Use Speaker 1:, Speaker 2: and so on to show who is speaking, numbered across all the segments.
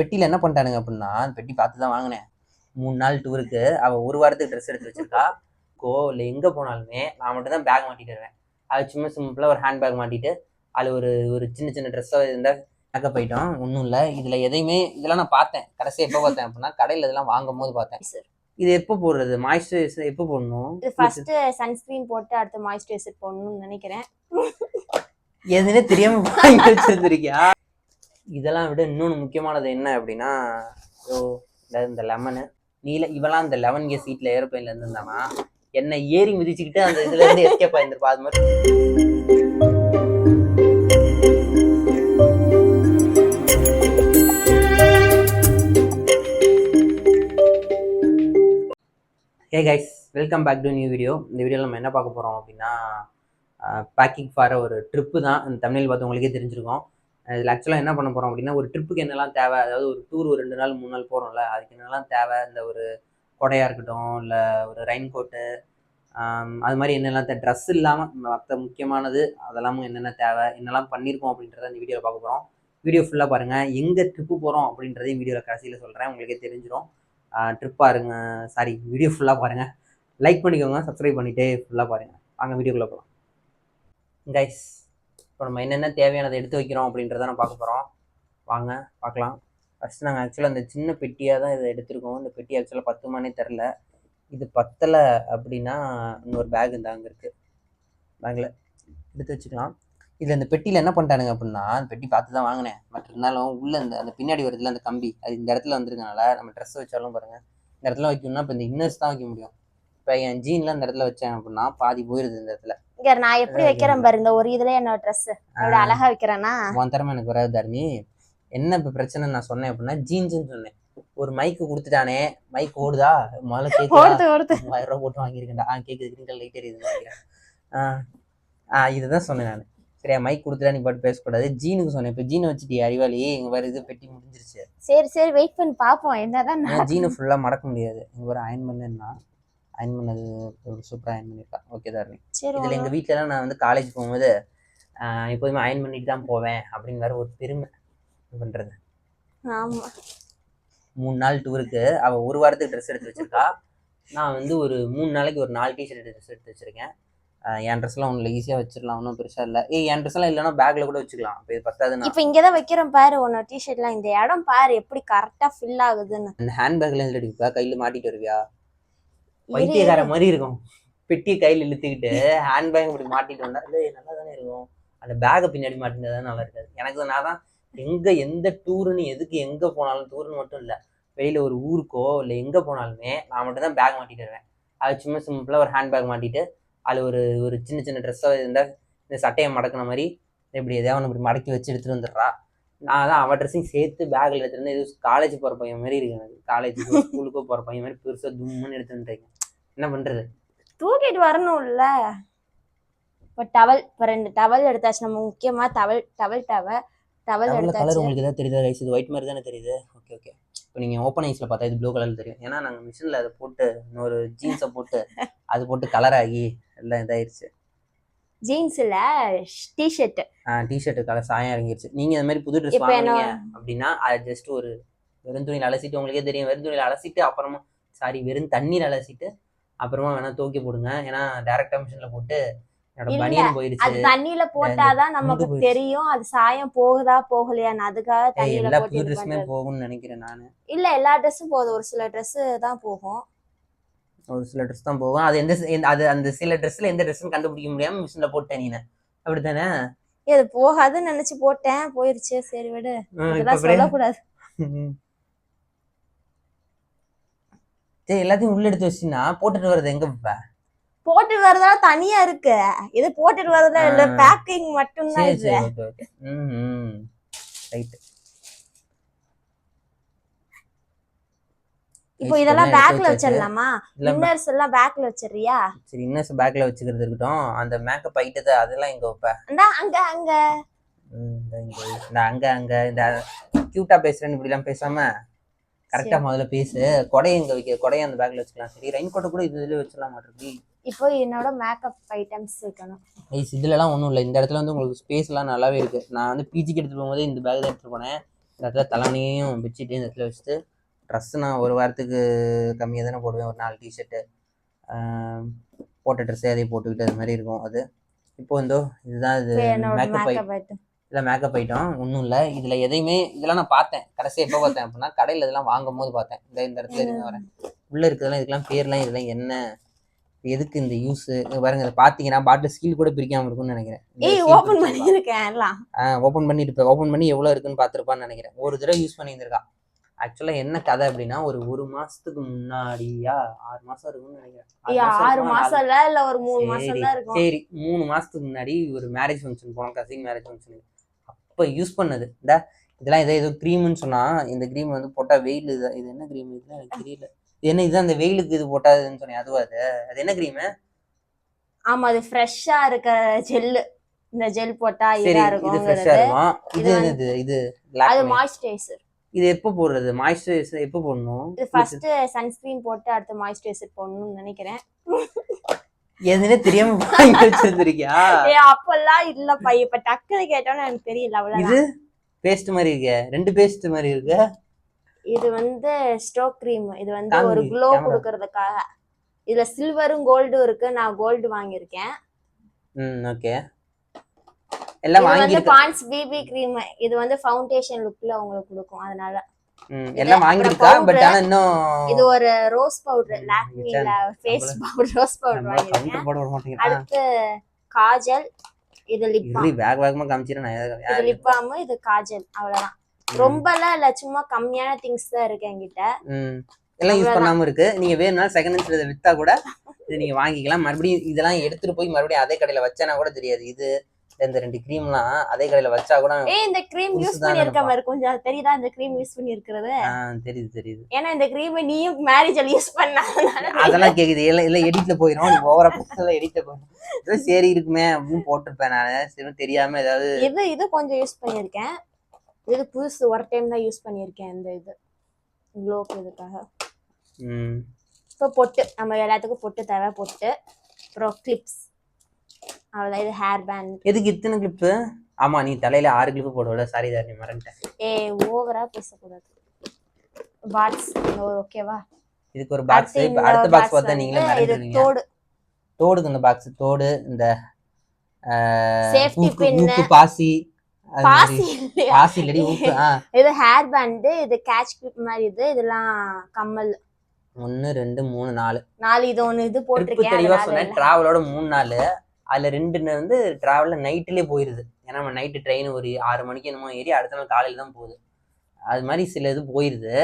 Speaker 1: பெட்டியில் என்ன பண்ணிட்டானுங்க அப்படின்னா, பெட்டி பார்த்து தான் வாங்கினேன். 3 நாள் டூருக்கு அவள் 1 வாரத்துக்கு ட்ரெஸ் எடுத்து வச்சிருக்கா. இல்லை எங்கே போனாலுமே நான் மட்டும் தான் பேக் மாட்டிட்டு வருவேன். அது சும்மா சிம்பிளாக ஒரு ஹேண்ட் பேக் மாட்டிட்டு அதில் ஒரு ஒரு சின்ன சின்ன ட்ரெஸ்ஸாக இருந்தால் மேக்கப் போயிட்டோம். ஒன்றும் இல்லை, இதில் எதையுமே இதெல்லாம் நான் பார்த்தேன். கடைசியாக எப்போ பார்த்தேன் அப்படின்னா, கடையில் இதெல்லாம் வாங்கும் போது பார்த்தேன். இது எப்போ போடுறது? மாய்ஸ்சரைசர் எப்போ போடணும்?
Speaker 2: ஃபர்ஸ்ட் சன்ஸ்கிரீன் போட்டு அடுத்து மாய்ஸ்சரைசர் போடணும்னு நினைக்கிறேன்.
Speaker 1: எதுனே தெரியாம வாங்கி வச்சிருந்திருக்கியா? இதெல்லாம் விட இன்னொன்று முக்கியமானது என்ன அப்படின்னா, இந்த லெமனு இவெல்லாம் இந்த 11 கேஸ் சீட்ல ஏரோப்ளைன்ல இருந்திருந்தானா என்னை ஏறி மிதிச்சுக்கிட்டு அந்த இதுல இருந்து எஸ்கேப் ஆயிருந்திருப்பா. அது மாதிரி hey guys, welcome back to new video. இந்த வீடியோவில் நம்ம என்ன பார்க்க போகிறோம் அப்படின்னா, பேக்கிங் ஃபார் ஒரு ட்ரிப்பு தான். இந்த தமிழில் பார்த்து உங்களுக்கே தெரிஞ்சிருக்கோம். இதில் ஆக்சுவலாக என்ன பண்ண போகிறோம் அப்படின்னா, ஒரு ட்ரிப்புக்கு என்னெல்லாம் தேவை, அதாவது ஒரு டூர் ஒரு 2 நாள் 3 நாள் போகிறோம்ல, அதுக்கு என்னெல்லாம் தேவை, இந்த ஒரு கொடையாக இருக்கட்டும், இல்லை ஒரு ரெயின் கோட்டு, அது மாதிரி என்னெல்லாம் ட்ரெஸ் இல்லாமல் மற்ற முக்கியமானது அதெல்லாமும் என்னென்ன தேவை, என்னெல்லாம் பண்ணியிருக்கோம் அப்படின்றத இந்த வீடியோவில் பார்க்க போகிறோம். வீடியோ ஃபுல்லாக பாருங்கள். எங்கே ட்ரிப்பு போகிறோம் அப்படின்றதையும் வீடியோவில் கடைசியில் சொல்கிறேன், உங்களுக்கே தெரிஞ்சிடும். ட்ரிப் பாருங்க, சாரி வீடியோ ஃபுல்லாக பாருங்கள். லைக் பண்ணிக்கோங்க, சப்ஸ்கிரைப் பண்ணிவிட்டு ஃபுல்லாக பாருங்கள். வாங்க வீடியோக்குள்ளே போகலாம். கைஸ், இப்போ நம்ம என்னென்ன தேவையானதை எடுத்து வைக்கிறோம் அப்படின்றத நான் பார்க்க போகிறோம். வாங்க பார்க்கலாம். ஃபஸ்ட்டு நாங்கள் ஆக்சுவலாக அந்த சின்ன பெட்டியாக தான் இதை எடுத்துருக்கோம். இந்த பெட்டி ஆக்சுவலாக பத்துமானே தெரில. இது பத்தலை அப்படின்னா இன்னொரு பேக் இந்த அங்கே இருக்குது, பேக்கில் எடுத்து வச்சுக்கலாம். இதில் இந்த பெட்டியில் என்ன பண்ணிட்டானுங்க அப்படின்னா, அந்த பெட்டி பார்த்து தான் வாங்கினேன். பட் இருந்தாலும் உள்ளே அந்த பின்னாடி வருதுல அந்த கம்பி, அது இந்த இடத்துல வந்துருக்கனால நம்ம ட்ரெஸ் வச்சாலும் பாருங்கள், இந்த இடத்துல வைக்கணும்னா இப்போ இந்த இன்னர்ஸ் தான் வைக்க முடியும். இப்போ என் ஜீன்லாம் இந்த இடத்துல வச்சேன் அப்படின்னா பாதி போயிருது இந்த இடத்துல.
Speaker 2: இங்க நான் எப்படி வைக்கிறேன் பாரு, இந்த ஒரு இதுல என்னோட ட்ரெஸ் அழகா வைக்கிறேன்னா
Speaker 1: உன் திறமை எனக்கு வராது தரணி. என்ன இப்போ பிரச்சனை நான் சொன்னேன் அப்படின்னா, ஜீன்ஸ்ன்னு சொன்னேன். ஒரு மைக்கு கொடுத்துட்டானே, மைக் ஓடுதா முதல்ல கேட்குதா? 1000 ரூபா போட்டு வாங்கியிருக்கேன்டா. கேட்குது, கிரீன் கலர் லைட் எரியுதுன்னு நினைக்கிறேன். இதுதான் சொன்னேன் நான். சரியா, மைக் கொடுத்துட்டா நீ பாட்டு பேசக்கூடாது. ஜீனுக்கு சொன்னேன். இப்போ ஜீனை வச்சுட்டியா அறிவாளி? இங்கே வேறு இது பெட்டி முடிஞ்சிருச்சு.
Speaker 2: சரி வெயிட் பண்ணி பார்ப்போம் என்னதான்.
Speaker 1: ஜீனு ஃபுல்லாக மடக்க முடியாது. இங்கே ஒரு அயன் பண்ணேன்னா அயன் பண்ணது சூப்பராக அயன் பண்ணியிருக்கா. ஓகே தான். இதில் எங்கள் வீட்டிலலாம் நான் வந்து காலேஜ் போகும்போது எப்போதுமே அயன் பண்ணிட்டு தான் போவேன் அப்படின்னு வேறு ஒரு பெருமை பண்ணுறது.
Speaker 2: ஆமாம்,
Speaker 1: 3 நாள் டூருக்கு அவள் 1 வாரத்துக்கு ட்ரெஸ் எடுத்து வச்சிருக்கா. நான் வந்து ஒரு 3 நாளைக்கு ஒரு 4 டிஷர்ட் ட்ரெஸ் எடுத்து வச்சிருக்கேன். என் ட்ரெஸ்லாம் ஒன்றும் ஈஸியாக வச்சிடலாம், ஒன்றும் பெருசாக இல்லை. என் ட்ரெஸ்லாம் இல்லைன்னா பேக்கில் கூட வச்சுக்கலாம். இப்போ இது பத்தாது.
Speaker 2: இப்போ இங்கே தான் வைக்கிறேன் பாரு உன்னோட டிஷர்ட்லாம். இந்த இடம் பாரு எப்படி கரெக்டாக ஃபில் ஆகுதுன்னு.
Speaker 1: அந்த ஹேண்ட் பேக்ல எடுப்பா, கையில் மாட்டிட்டு வருவியா? வைத்தியக்கார மாதிரி இருக்கும். பெட்டியை கையில் இழுத்துக்கிட்டு ஹேண்ட் பேக் இப்படி மாட்டிட்டு வந்தா நல்லா தானே இருக்கும். அந்த பேக்கை பின்னாடி மாட்டினா தான் நல்லா இருக்காது. எனக்கு நான் தான் எந்த டூருன்னு, எதுக்கு எங்கே போனாலும், டூருன்னு மட்டும் இல்லை, வெளியில் ஒரு ஊருக்கோ இல்லை எங்கே போனாலுமே நான் மட்டும் தான் பேக் மாட்டிட்டு வருவேன். அது சும்மா சிம்பிளாக ஒரு ஹேண்ட் பேக் மாட்டிட்டு அதில் ஒரு சின்ன சின்ன ட்ரெஸ்ஸாக இருந்தால் இந்த சட்டையை மடக்கின மாதிரி இப்படி எதாவது இப்படி மடக்கி வச்சு எடுத்துகிட்டு வந்துடுறா. நான் தான் அவன் ட்ரெஸ்ஸையும் சேர்த்து பேக்கில் எடுத்துருந்தேன். இது காலேஜ் போகிற பையன் மாதிரி இருக்கு எனக்கு. காலேஜுக்கோ ஸ்கூலுக்கோ போகிற பையன் மாதிரி பெருசாக தும்முன்னு எடுத்துட்டுருக்கேன். என்ன பண்ணுறது,
Speaker 2: தூக்கிட்டு வரணும்ல. இப்போ டவல், இப்போ 2 டவல் எடுத்தாச்சு. நம்ம முக்கியமாக டவல் எடுத்தாச்சு.
Speaker 1: கலர் உங்களுக்கு எதாவது தெரியுதா ரைஸ்? இது ஒயிட் மாதிரி தானே தெரியுது. ஓகே. இப்போ நீங்கள் ஓப்பன் ஐஸில் பார்த்தா இது ப்ளூ கலரில் தெரியும். ஏன்னா நாங்கள் மிஷினில் அதை போட்டு இன்னொரு ஜீன்ஸை போட்டு அது போட்டு கலர் ஆகி எல்லாம் இதாகிடுச்சு.
Speaker 2: ஜீன்ஸில்
Speaker 1: டிஷர்ட்டு கலர் சாயம் இறங்கிடுச்சு. நீங்கள் இந்த மாதிரி புது ட்ரெஸ் வாங்குறீங்க அப்படின்னா அது ஜஸ்ட் ஒரு வெறும் துணியில் அலசிட்டு, உங்களுக்கே தெரியும், வெறும் துணியில் அலசிட்டு அப்புறமா வெறும் தண்ணீர் அலசிட்டு அப்புறமா வேணா துவைக்க போடுங்க. ஏன்னா டைரக்டா மிஷின்ல போட்டு என்னோட பனியன் போயிடுச்சு.
Speaker 2: அது தண்ணியில போட்டாதான் நமக்கு தெரியும் அது சாயம் போகுதா போகலையான்னு. அதுக்காக தண்ணியில போட்டு
Speaker 1: எல்லா ட்ரெஸ்ஸுமே போகும்னு நினைக்கிறேன் நான்.
Speaker 2: இல்ல, எல்லா ட்ரெஸ்ஸும் போகுது. ஒரு சில ட்ரெஸ் தான் போகும்.
Speaker 1: ஒரு சில ட்ரெஸ் தான் போகும். அது அந்த சில ட்ரெஸ்ல எந்த ட்ரெஸ்ஸும் கண்டுபிடிக்க முடியாம மிஷின்ல போட்டேன். நீ அப்படித்தானே?
Speaker 2: இது போகாதுன்னு நினைச்சு போட்டேன், போயிருச்சு. சரி விடு, இதெல்லாம் சொல்லக்கூடாது.
Speaker 1: சரி, எல்லாத்தையும் உள்ள எடுத்து வச்சுன்னா போட்டுட்டு வர்றது எங்க?
Speaker 2: போட்டுட்டு வரதா தனியா இருக்கு. இது போட்டுட்டு வரதா இல்ல, பேக்கிங் மட்டும் தான் இது.
Speaker 1: ரைட்.
Speaker 2: இப்போ இதெல்லாம் பேக்ல வச்சிரலாமா? இன்னர்ஸ் எல்லாம் பேக்ல வச்சிரியா?
Speaker 1: சரி, இன்னர்ஸ் பேக்ல வச்சுக்கிறது இருக்கட்டும். அந்த மேக்கப் ஐட்டத்தை அதெல்லாம் எங்க வைப்ப?
Speaker 2: அங்க
Speaker 1: இந்த கியூட்டா பேசுறேன்னு இப்படி எல்லாம் பேசாம கரெக்டா முதல்ல பேசு. கொடையை எங்க வைக்க? கொடையை அந்த பேக்ல வச்சுக்கலாம். சரி, ரெயின் கோட்டை கூட இதுல வச்சிடலாம் மாட்டிருக்கு.
Speaker 2: இப்போ என்னோட மேக்கப் ஐட்டம்ஸ் வைக்கணும்.
Speaker 1: இதுல எல்லாம் ஒன்றும் இல்லை. இந்த இடத்துல வந்து உங்களுக்கு ஸ்பேஸ் எல்லாம் நல்லாவே இருக்கு. நான் வந்து பிஜிக்கு எடுத்துட்டு போகும்போது இந்த பேக் தான் எடுத்துட்டு போனேன். இந்த இடத்துல தலைவனையும் பெட்ஷீட்டையும் இந்த இடத்துல வச்சுட்டு ட்ரெஸ்ஸு நான் ஒரு வாரத்துக்கு கம்மியாக தானே போடுவேன். ஒரு 4 டிஷர்ட்டு போட்ட ட்ரெஸ்ஸே அதே போட்டுக்கிட்டு அது மாதிரி இருக்கும். அது இப்போ இதுதான் இது மேக்கப் ஐட்டம் ஒன்றும் இல்லை. இதில் எதையுமே இதெல்லாம் நான் பார்த்தேன் கடைசியாக எப்போ பார்த்தேன் அப்படின்னா கடையில் இதெல்லாம் வாங்கும் போது பார்த்தேன். இந்த இடத்துல இருங்க வரேன் உள்ளே இருக்கிறதெல்லாம் இதுக்கெல்லாம் பேர்லாம் இதெல்லாம் என்ன எதுக்கு இந்த யூஸ் பாருங்க. இதை பார்த்தீங்கன்னா பாட்டில் ஸ்கீல் கூட பிரிக்காமல் இருக்கும்னு நினைக்கிறேன்.
Speaker 2: ஓப்பன்
Speaker 1: பண்ணி எவ்வளோ இருக்குன்னு பார்த்துருப்பான்னு நினைக்கிறேன். ஒரு தடவை யூஸ் பண்ணியிருந்திருக்கா. ஆக்சுவலாக என்ன கதை அப்படின்னா ஒரு மாசத்துக்கு முன்னாடியா 6 மாசம் இருக்கும்னு நினைக்கிறேன்.
Speaker 2: 6 மாசம் இல்ல ஒரு 3 மாசம் தான் இருக்கும்.
Speaker 1: சரி 3 மாசத்துக்கு முன்னாடி ஒரு மேரேஜ் ஃபங்க்ஷன் போனோம். கசின் மேரேஜ் ஃபங்க்ஷன் அப்போ யூஸ் பண்ணது இதெல்லாம் ஏதோ க்ரீம்னு சொன்னா இந்த க்ரீம் போட்டா வெயில். இது என்ன க்ரீம் இதுல எனக்கு தெரியல. என்ன இதுதான் அந்த வெயிலுக்கு இது போட்டாதுன்னு சொன்னேன். அதுவா அது என்ன க்ரீம்?
Speaker 2: ஆமா அது ஃப்ரெஷ்ஷா இருக்க ஜெல். இந்த ஜெல் போட்டா இதா இருக்கும்.
Speaker 1: இது ஃப்ரெஷ்ஷா இருக்கும். இது
Speaker 2: அது மாய்ஸ்சரைசர்.
Speaker 1: இது எப்போ போடுறது? மாய்ஸ்சரைசர் எப்போ போடணும்?
Speaker 2: இது ஃபர்ஸ்ட் சன்ஸ்கிரீன் போட்டு அடுத்து மாய்ஸ்சரைசர் போடணும்னு நினைக்கிறேன்.
Speaker 1: எதுனே தெரியாம வாங்கி வச்சிருக்கியா?
Speaker 2: அப்பெல்லாம் இல்லப்பா. இப்ப டக்குனு கேட்டோன்னு எனக்கு தெரியல. அவ்வளவு
Speaker 1: இது பேஸ்ட் மாதிரி இருக்கு. 2 பேஸ்ட் மாதிரி இருக்கு.
Speaker 2: இது ஸ்டோக் கிரீம். இது ஒரு க்ளோ கொடுக்கறதுக்காக. இதுல சில்வரும் கோல்டும் இருக்கு. நான் கோல்டு வாங்கியிருக்கேன்.
Speaker 1: ஓகே எல்லாம் வாங்கிருக்கேன்.
Speaker 2: Pond's BB cream. இது ஃபவுண்டேஷன் லுக்ல உங்களுக்கு கொடுக்கும். அதனால
Speaker 1: எல்லாம் வாங்கிருக்கா. பட் ஆனா இன்னும்
Speaker 2: இது ஒரு ரோஸ் பவுடர் லாக்மில ஃபேஸ் பவுடர் ரோஸ் பவுடர் வாங்கிருக்கேன்.
Speaker 1: போட விட மாட்டீங்க.
Speaker 2: அடுத்து காஜல். இது லிப் பாம்.
Speaker 1: வேகமா காமிச்சிரேன் நான்.
Speaker 2: இது லிப் பாம், இது காஜல். அவ்வளவுதான். ரொம்பலாம் இல்ல, சும்மா கம்மியான திங்ஸ் தான் இருக்கு என்கிட்ட.
Speaker 1: எல்லாம் யூஸ் பண்ணாம இருக்கு. நீங்க வேணும்னா செகண்ட் ஹேண்ட்ஸ்ல இதை வித்தா கூட இது நீங்க வாங்கிக்கலாம். மறுபடியும் இதெல்லாம் எடுத்துட்டு போய் மறுபடியும் அதே கடையில வச்சானா கூட தெரியாது. இது இந்த 2 கிரீம்லாம் அதே கடையில வச்சா கூட
Speaker 2: இந்த கிரீம் யூஸ் பண்ணி இருக்க மாதிரி கொஞ்சம் தெரியுதா? இந்த கிரீம் யூஸ் பண்ணி இருக்கிறது
Speaker 1: தெரியுது.
Speaker 2: ஏன்னா இந்த கிரீம் நீயும் மேரேஜ்ல யூஸ் பண்ணாதனால
Speaker 1: அதெல்லாம் கேக்குது. இல்ல எடிட்ல போயிடும். நீ ஓவரா பக்கத்துல எடிட்ல போயிடும். சரி இருக்குமே அப்படின்னு போட்டிருப்பேன் நானு. சரி தெரியாம ஏதாவது
Speaker 2: இது கொஞ்சம் யூஸ் பண்ணிருக்கேன். இது புதுசு, ஒரு டைம் தான் யூஸ் பண்ணிருக்கேன். இந்த இது க்ளோக்கு இதுக்காக. இப்போ பொட்டு நம்ம எல்லாத்துக்கும் பொட்டு தேவை. பொட்டு அப்புறம் கிளிப்ஸ். அவ்வளவுதான். இது ஹேர் பேண்ட்.
Speaker 1: எதுக்கு இத்தனை கிளிப்? ஆமா நீ தலையில 6 கிளிப் போடுவல. சாரி தாரணி மறந்துட்டேன்.
Speaker 2: ஓவரா பேசக்கூடாது. பாக்ஸ் ஓகேவா?
Speaker 1: இதுக்கு ஒரு பாக்ஸ். இப்போ அடுத்த பாக்ஸ் பார்த்தா நீங்களே மறந்துடுவீங்க. தோடுக்கு இந்த பாக்ஸ். தோடு இந்த
Speaker 2: சேஃப்டி பின்,
Speaker 1: பாசி
Speaker 2: இல்லடி ஊக்கு. இது ஹேர் பேண்ட். இது கேட்ச் கிளிப் மாதிரி. இதெல்லாம் கம்மல்.
Speaker 1: 1 2 3
Speaker 2: 4 இது ஒன்னு இது போட்டிருக்கேன்.
Speaker 1: தெளிவா சொன்னேன். டிராவலோட 3 நாள். அதுல 2 டிராவல்ல நைட்லயே போயிருது. ஏன்னா நம்ம நைட்டு ட்ரெயின் ஒரு 6 மணிக்கு என்னமோ ஏறி அடுத்த நாள் காலையில தான் போகுது. அது மாதிரி சில இது போயிருது.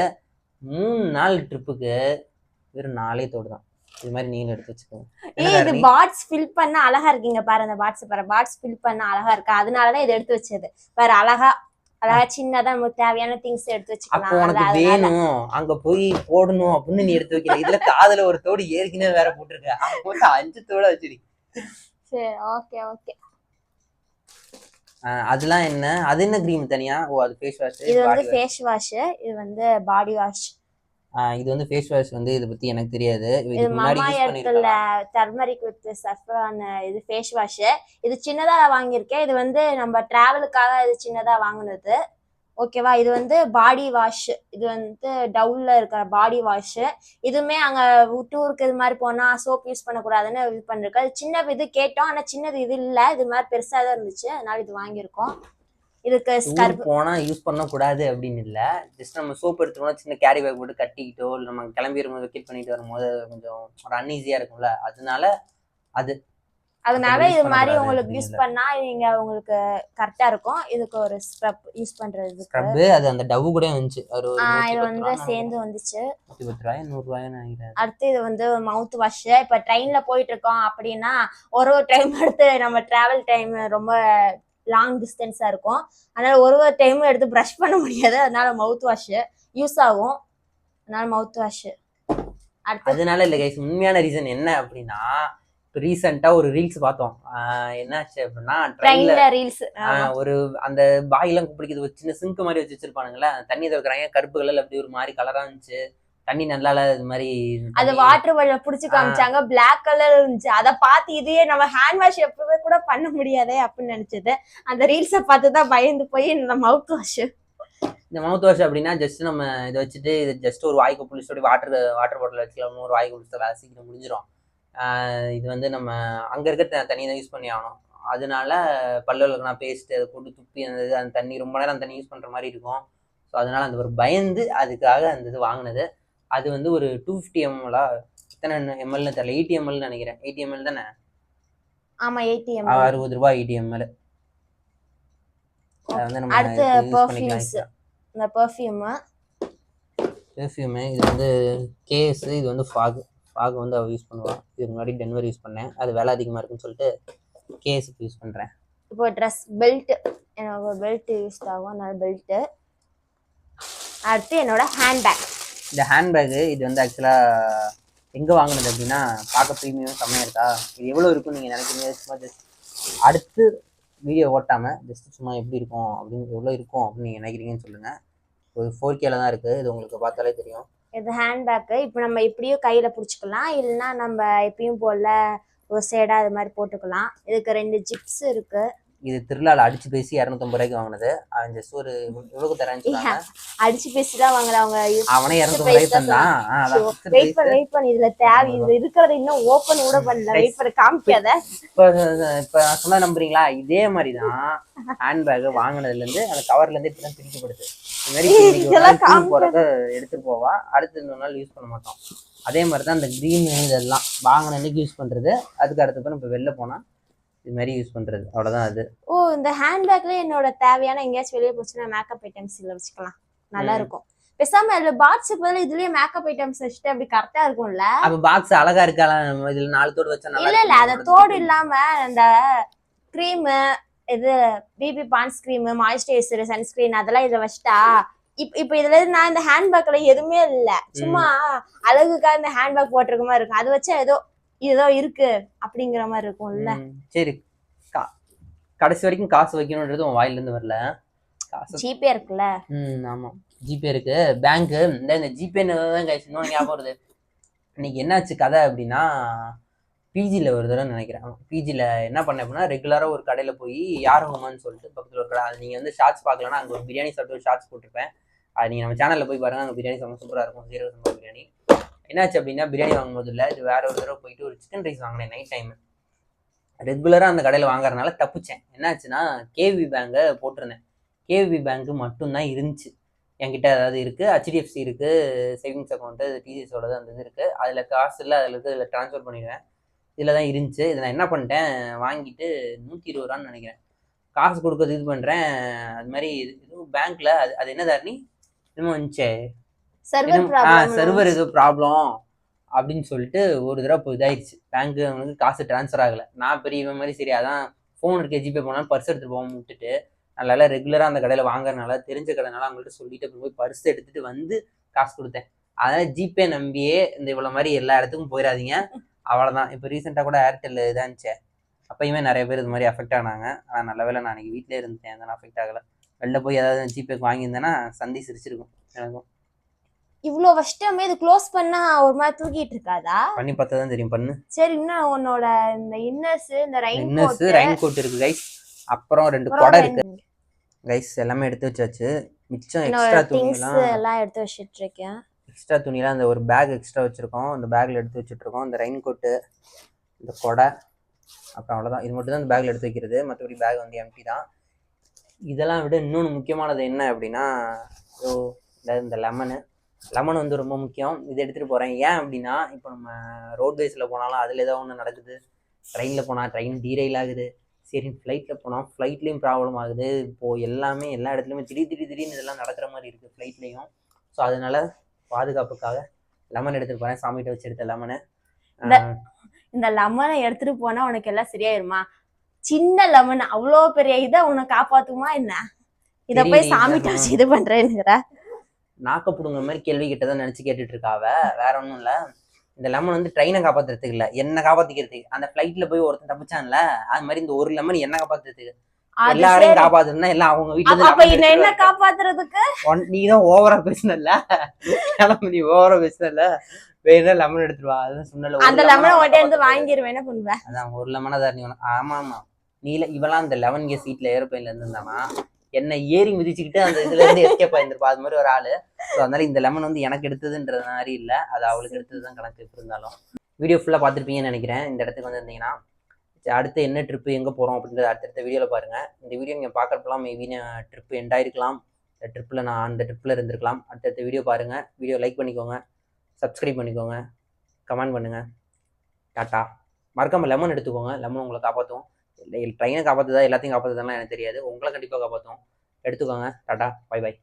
Speaker 1: 3 நாள் ட்ரிப்புக்கு வெறும் 4 தோடு தான். இது மாதிரி நீங்க எடுத்து வச்சுக்கோங்க.
Speaker 2: இது பாட்ஸ் ஃபில் பண்ண அழகா இருக்கீங்க பாரு. அந்த பாட்ஸ் பாரு. பாட்ஸ் ஃபில் பண்ண அழகா இருக்கு. அதனாலதான் இது எடுத்து வச்சது பாரு. அழகா சின்னதா நமக்கு தேவையான திங்ஸ் எடுத்து வச்சுக்கலாம்.
Speaker 1: அப்போ உனக்கு வேணும் அங்க போய் போடணும் அப்படின்னு நீ எடுத்து வைக்கல. இதுல காதுல ஒரு தோடு ஏற்கனவே வேற போட்டிருக்க. அப்போ 5 தோட வச்சிருக்க.
Speaker 2: சரி ஓகே.
Speaker 1: அதெல்லாம் என்ன? அது என்ன கிரீம் தனியா? அது ஃபேஸ் வாஷ்.
Speaker 2: இது ஃபேஸ் வாஷ். இது பாடி வாஷ்.
Speaker 1: இது ஃபேஸ் வாஷ். இத பத்தி எனக்கு தெரியாது.
Speaker 2: இது மாமா எர்த்ல டர்மரிக் வித் சஃப்ரான். இது ஃபேஸ் வாஷ். இது சின்னதா வாங்கியிருக்கேன். இது நம்ம டிராவலுக்காக இது சின்னதா வாங்குனது. ஓகேவா? இது பாடி வாஷ். இது டவுல்ல இருக்கிற பாடி வாஷ். இதுவுமே அங்க டூருக்கு இது மாதிரி போனா சோப் யூஸ் பண்ணக்கூடாதுன்னு இது பண்ணிருக்கோம். அது சின்ன இது கேட்டோம். ஆனா சின்னது இது இல்ல. இது மாதிரி பெருசா தான் இருந்துச்சு. அதனால இது வாங்கியிருக்கோம். இதுக்கு ஸ்கர்ப்
Speaker 1: போனா யூஸ் பண்ண கூடாது அப்படின்னு இல்ல. ஜஸ்ட் நம்ம சோப் எடுத்துட்டோம்னா சின்ன கேரி பேக் போட்டு கட்டிக்கிட்டோ இல்ல நம்ம கிளம்பி வரும்போது வெக்கேட் பண்ணிட்டு வரும்போது கொஞ்சம் ஒரு அன்ஈஸியா இருக்கும்ல. அதனால
Speaker 2: இது மாதிரி உங்களுக்கு யூஸ் பண்ணா நீங்க உங்களுக்கு கரெக்டா இருக்கும். இதுக்கு ஒரு ஸ்க்ரப் யூஸ் பண்றது.
Speaker 1: ஸ்க்ரப் அது அந்த டவ் கூட வந்துச்சு.
Speaker 2: இது சேர்ந்து வந்துச்சு.
Speaker 1: 100 ரூபாய் நினைக்கிறேன்.
Speaker 2: அடுத்து இது மவுத் வாஷ். இப்ப ட்ரெயின்ல போயிட்டு இருக்கோம் அப்படின்னா ஒரு டைம் எடுத்து நம்ம டிராவல் டைம் ரொம்ப லாங் டிஸ்டன்ஸா இருக்கும். அதனால ஒரு டைம் எடுத்து ப்ரஷ் பண்ண முடியாது. அதனால மவுத் வாஷ் யூஸ் ஆகும். அதனால மவுத் வாஷ்.
Speaker 1: அதனால இல்ல கைஸ், உண்மையான ரீசன் என்ன அப்படின்னா ரீசெண்டா ஒரு ரீல்ஸ் பார்த்தோம். என்னாச்சு அப்படின்னா ட்ரெயின்ல
Speaker 2: ரீல்ஸ்
Speaker 1: ஒரு அந்த பாய்லாம் குடிக்கிறது ஒரு சின்ன சிங்க் மாதிரி வச்சு வச்சிருப்பானுங்களா. தண்ணி திறக்கிறாங்க. கருப்பு கலர்ல அப்படி ஒரு மாதிரி கலரா இருந்துச்சு. தண்ணி நல்லா இது மாதிரி
Speaker 2: அது வாட்டர் பாட்டில் புடிச்சு காமிச்சாங்க. பிளாக் கலர் இருந்துச்சு. அதை பார்த்து இதையே நம்ம ஹேண்ட் வாஷ் எப்பவுமே கூட பண்ண முடியாதே அப்படின்னு நினைச்சது. அந்த ரீல்ஸை பார்த்துதான் பயந்து போய் இந்த மவுத் வாஷ்
Speaker 1: இந்த மவுத் வாஷ் அப்படின்னா ஜஸ்ட் நம்ம இதை வச்சுட்டு இது ஜஸ்ட் ஒரு வாய்க்கு புளிச்சோடி வாட்டர் பாட்டில் வச்சுக்கலாம், ஒரு வாய்க்கு புளிச்சா வேலை சீக்கிரம் முடிஞ்சிடும். இது வந்து நம்ம அங்கே இருக்க தண்ணியை தான் யூஸ் பண்ணி ஆகணும். அதனால பல்லுக்கு நான் பேஸ்ட்டு அதை போட்டு துப்பி அந்த தண்ணி ரொம்ப நேரம் அந்த தண்ணி யூஸ் பண்ணுற மாதிரி இருக்கும். ஸோ அதனால அந்த ஒரு பயந்து அதுக்காக அந்த இது வாங்கினது. அது வந்து ஒரு 250 ml எத்தனை எம்எல்னு தெரியல, 80 ml நினைக்கிறேன். 80 ml தானே?
Speaker 2: ஆமா 80 ml.
Speaker 1: 60 ரூபாய் 80 ml. வந்து நம்ம
Speaker 2: அடுத்து பெர்ஃப்யூம்ஸ். இந்த பெர்ஃப்யூம் இது
Speaker 1: வந்து கேஸ், இது வந்து ஃபாக் வந்து அவள் யூஸ் பண்ணுவாள். இதுக்கு முன்னாடி டென்வர் யூஸ் பண்ணேன், அது விலை அதிகமாக இருக்குன்னு சொல்லிட்டு கேஸுக்கு யூஸ் பண்ணுறேன்.
Speaker 2: இப்போ ட்ரெஸ் பெல்ட், என்னோட பெல்ட் யூஸ் ஆகும், அதனால பெல்ட்டு. அடுத்து என்னோட ஹேண்ட்பேக்.
Speaker 1: இந்த ஹேண்ட்பேக்கு இது வந்து ஆக்சுவலாக எங்கே வாங்கினது அப்படின்னா பார்க்க ப்ரீமியம் செம்மையாக இருக்கா. இது எவ்வளோ இருக்குன்னு நீங்கள் நினைக்கிறீங்க? சும்மா ஜஸ்ட் அடுத்து வீடியோ ஓட்டாமல் ஜஸ்ட் சும்மா எப்படி இருக்கும் அப்படின்னு, எவ்வளோ இருக்கும் அப்படின்னு நீங்கள் நினைக்கிறீங்கன்னு சொல்லுங்கள். ஒரு 4K தான் இருக்குது, இது உங்களுக்கு பார்த்தாலே தெரியும்.
Speaker 2: இது ஹேண்ட்பேக்கு. இப்போ நம்ம இப்படியும் கையில் பிடிச்சிக்கலாம், இல்லைன்னா நம்ம எப்பயும் போல் ஒரு சைடாக அது மாதிரி போட்டுக்கலாம். இதுக்கு 2 ஜிப்ஸ் இருக்குது.
Speaker 1: இது திருவிழாவில் அடிச்சு பேசி 250 ரூபாய்க்கு வாங்கினது. அவன் ஜஸ்ட் ஒரு எவ்வளோக்கு தரேன்னு
Speaker 2: அடிச்சு பேசி தான் வாங்குறவங்க.
Speaker 1: அவனே 250 ரூபாய் தந்தான்.
Speaker 2: வெயிட் பண்ணி இதுல தேவை இது இருக்கிறது இன்னும் ஓபன் கூட பண்ணல. வெயிட் பண்ணி காமிக்காத.
Speaker 1: இப்ப நான் சொன்னா நம்புறீங்களா? இதே மாதிரிதான் ஹேண்ட்பேக் வாங்கினதுல இருந்து அந்த கவர்ல இருந்து இப்பதான் பிரிக்கப்படுது. இது மாதிரி போறத எடுத்துட்டு போவா, அடுத்த 2 நாள் யூஸ் பண்ண மாட்டோம். அதே மாதிரிதான் இந்த கிரீன் இதெல்லாம் வாங்கின அன்னைக்கு யூஸ் பண்றது. அதுக்கு அடுத்த நம்ம வெளில போனா இது மாதிரி யூஸ் பண்றது, அவ்வளவுதான் அது. ஓ,
Speaker 2: இந்த ஹேண்ட்பேக்ல என்னோட தேவையான எங்கேயாச்சும் வெளியே போச்சுன்னா மேக்கப் ஐட்டம்ஸ் இதுல வச்சுக்கலாம், நல்லா இருக்கும். பேசாம இதுல பாக்ஸ் பதில் இதுலயே மேக்கப் ஐட்டம்ஸ் வச்சுட்டு அப்படி கரெக்டா இருக்கும்ல.
Speaker 1: அப்ப பாக்ஸ் அழகா இருக்கலாம், இதுல 4 தோடு வச்சா நல்லா.
Speaker 2: இல்ல அத தோடு இல்லாம அந்த கிரீம், இது பிபி பான்ஸ் கிரீம், மாய்ஸ்சரைசர், சன்ஸ்கிரீன் அதெல்லாம் இதுல வச்சுட்டா இப்ப இதுல நான் இந்த ஹேண்ட்பேக்ல எதுவுமே இல்ல, சும்மா அழகுக்காக இந்த ஹேண்ட்பேக் போட்டிருக்க மாதிரி இருக்கும். அது வச்சா ஏதோ இருக்கு அப்படிங்கிற மாதிரி இருக்கும்ல.
Speaker 1: சரி, கடைசி வரைக்கும் காசு வைக்கணும்ன்றது உன் வாயில இருந்து வரல.
Speaker 2: ஜிபே இருக்குல்ல?
Speaker 1: ஆமா ஜிபே இருக்கு. பேங்க் இந்த ஜிபேன்னு இன்னொன்று ஞாபகம் வருது. இன்னைக்கு என்னாச்சு கதை அப்படின்னா, பிஜியில் ஒரு தடவை நினைக்கிறேன். பிஜியில் என்ன பண்ணேன் அப்படின்னா, ரெகுலராக ஒரு கடையில் போய் யாருங்கம்மான்னு சொல்லிட்டு பக்கத்தில் ஒரு கடை, அது நீங்கள் வந்து ஷார்ட்ஸ் பார்க்கலன்னா அங்கே ஒரு பிரியாணி சாப்பிட்டு ஒரு ஷார்ட்ஸ் போட்டிருப்பேன். அது நீங்கள் நம்ம சேனலில் போய் பாருங்கள், அங்கே பிரியாணி செம்ம சூப்பராக இருக்கும், ஜீரக சம்பா பிரியாணி. என்னாச்சு அப்படின்னா, பிரியாணி வாங்கும்போது இல்லை, இது வேற ஒரு தடவை போயிட்டு ஒரு சிக்கன் ரைஸ் வாங்கினேன் நைட் டைம். ரெகுலராக அந்த கடையில் வாங்குறதுனால தப்பிச்சேன். என்னாச்சுன்னா, கேவி பேங்கை போட்டிருந்தேன். கேவி பேங்க்கு மட்டும்தான் இருந்துச்சு என்கிட்ட. அதாவது இருக்குது, ஹெச்டிஎஃப்சி இருக்குது, சேவிங்ஸ் அக்கௌண்ட்டு, டிசிஎஸோட அந்த இது இருக்குது. அதில் காசு இல்லை, அதில் இருக்குது, இதில் ட்ரான்ஸ்ஃபர் பண்ணிடுவேன். இதில் தான் இருந்துச்சு. இதை நான் என்ன பண்ணிட்டேன், வாங்கிட்டு 120 ரூபான்னு நினைக்கிறேன் காசு கொடுக்கறது இது பண்ணுறேன். அது மாதிரி இதுவும் பேங்க்கில் அது என்ன தாரணி இன்னும் வந்துச்சே, சர்வர் ஏதோ ப்ராப்ளம் அப்படின்னு சொல்லிட்டு ஒரு தடவை இப்போ இதாயிடுச்சு. பேங்க்கு அவங்களுக்கு காசு ட்ரான்ஸ்ஃபர் ஆகலை. நான் பெரிய இவன் மாதிரி சரி அதான் ஃபோன் இருக்க ஜிபே போனாலும் பர்ஸ் எடுத்துகிட்டு போகாமல் விட்டுட்டு, நல்லா ரெகுலராக அந்த கடையில் வாங்குறதுனால, தெரிஞ்ச கடைனால அவங்கள்ட்ட சொல்லிட்டு அப்புறம் போய் பர்ஸ் எடுத்துகிட்டு வந்து காசு கொடுத்தேன். அதனால் ஜிபே நம்பியே இந்த இவ்வளோ மாதிரி எல்லா இடத்துக்கும் போயிடாதீங்க, அவ்வளோதான். இப்போ ரீசெண்டாக கூட ஏர்டெல் இதான்ச்சே, அப்பயுமே நிறைய பேர் இது மாதிரி அஃபெக்ட் ஆனாங்க. ஆனால் நல்ல வேலை நான் அன்றைக்கி வீட்டிலே இருந்தேன், அதனால் அஃபெக்ட் ஆகலை. வெளில போய் ஏதாவது ஜிபேக்கு வாங்கியிருந்தேன்னா சந்தி சிரிச்சிருக்கும் எனக்கும்.
Speaker 2: இவ்ளோ வருஷமே இது க்ளோஸ் பண்ணா ஒரு மாதிரி தூக்கிட்டு இருக்காதா?
Speaker 1: பண்ணி பார்த்தா தான் தெரியும், பண்ணு.
Speaker 2: சரி, இன்னும் உன்னோட இந்த இன்னர்ஸ், இந்த ரெயின்
Speaker 1: கோட் இருக்கு கைஸ், அப்புறம் 2 கொடை இருக்கு கைஸ். எல்லாமே எடுத்து வச்சாச்சு. மிச்சம் எக்ஸ்ட்ரா துணிலாம்
Speaker 2: எல்லாம் எடுத்து வச்சிட்டு இருக்கேன்.
Speaker 1: எக்ஸ்ட்ரா துணிலாம் அந்த ஒரு பேக் எக்ஸ்ட்ரா வச்சிருக்கோம், அந்த பேக்ல எடுத்து வச்சுட்டு இருக்கோம். இந்த ரெயின் கோட்டு, இந்த கொடை, அப்புறம் அவ்வளோதான். இது மட்டும் தான் இந்த பேக்ல எடுத்து வைக்கிறது. மற்றபடி பேக் வந்து எம்டி தான். இதெல்லாம் விட இன்னொன்று முக்கியமானது என்ன அப்படின்னா, இந்த லெமன் வந்து ரொம்ப முக்கியம். இதை எடுத்துகிட்டு போகிறேன். ஏன் அப்படின்னா, இப்போ நம்ம ரோட்வேஸில் போனாலும் அதில் ஏதோ ஒன்று நடக்குது. ட்ரெயினில் போனால் ட்ரெயின் டீரெயில் ஆகுது. சரி, ஃப்ளைட்டில் போனால் ஃப்ளைட்லேயும் ப்ராப்ளம் ஆகுது. இப்போது எல்லாமே எல்லா இடத்துலையுமே திடீர்னு இதெல்லாம் நடக்கிற மாதிரி இருக்குது ஃப்ளைட்லேயும். ஸோ அதனால் பாதுகாப்புக்காக லெமன் எடுத்துகிட்டு போகிறேன். சாமிகிட்ட வச்சு எடுத்த லெமனை.
Speaker 2: இந்த லெமனை எடுத்துகிட்டு போனால் உனக்கு எல்லாம் சரியாயிருமா? சின்ன லெமன் அவ்வளோ பெரிய இதை உன்னை காப்பாற்றுமா என்ன? இதை போய் சாமிகிட்ட வச்சு இது பண்ணுறேன்னுங்கிற
Speaker 1: நாக்க புடுங்குற மாதிரி கேள்வி கிட்டதான் நினைச்சு கேட்டுட்டு இருக்காவ. வேற ஒன்றும் இல்லை. இந்த லெமன் வந்து ட்ரெயினை காப்பாத்துறதுக்கு இல்லை, என்ன காப்பாத்திக்கிறதுக்கு. அந்த ஃப்ளைட்ல போய் ஒருத்தன் தப்பிச்சான்ல, அது மாதிரி இந்த ஒரு லெமன் என்ன காப்பாத்துறதுக்கு, எல்லாரையும் காப்பாத்துறதுன்னா எல்லாம் அவங்க வீட்டுல
Speaker 2: என்ன காப்பாத்துறதுக்கு.
Speaker 1: நீதான் ஓவரா பேசுனல, நீ ஓவரா பேசுனல, வேற லெமன் எடுத்துருவா. அதான் சொன்னல,
Speaker 2: அந்த லெமனை உடனே வந்து வாங்கிடுவேன். என்ன பண்ணுவேன்?
Speaker 1: அதான் ஒரு லெமனா தான். ஆமா ஆமா, நீ இவெல்லாம் இந்த 11 சீட்ல ஏரோப்ளைன்ல இருந்திருந்தானா என்னை ஏறி மிதிச்சுக்கிட்டு அந்த இதுல இருந்து எஸ்கேப் ஆயிருந்திருப்பா, அது மாதிரி ஒரு ஆளு. ஸோ அதனால இந்த லெமன் வந்து எனக்கு எடுத்ததுன்றது மாதிரி இல்லை, அது அவளுக்கு எடுத்ததுதான் கணக்கு. எப்படி இருந்தாலும் வீடியோ ஃபுல்லாக பார்த்துருப்பீங்கன்னு நினைக்கிறேன். இந்த இடத்துக்கு வந்திருந்தீங்கன்னா அடுத்து என்ன ட்ரிப்பு எங்கே போகிறோம் அப்படின்றத அடுத்தடுத்த வீடியோவில் பாருங்கள். இந்த வீடியோ நீங்கள் பார்க்குறப்பெல்லாம் மேபி ட்ரிப்பு எண்ட் ஆயிருக்கலாம், இந்த ட்ரிப்பில் நான் அந்த ட்ரிப்பில் இருந்திருக்கலாம். அடுத்தடுத்த வீடியோ பாருங்கள். வீடியோ லைக் பண்ணிக்கோங்க, சப்ஸ்கிரைப் பண்ணிக்கோங்க, கமெண்ட் பண்ணுங்கள். டாட்டா. மறக்காமல் லெமன் எடுத்துக்கோங்க, லெமன் உங்களை காப்பாற்றும். ட்ரெயினை காப்பாற்றுதா எல்லாத்தையும் காப்பாற்றுதாலாம் எனக்கு தெரியாது, உங்களை கண்டிப்பாக காப்பாற்றும். எடுத்துக்கோங்க. Tata, bye by.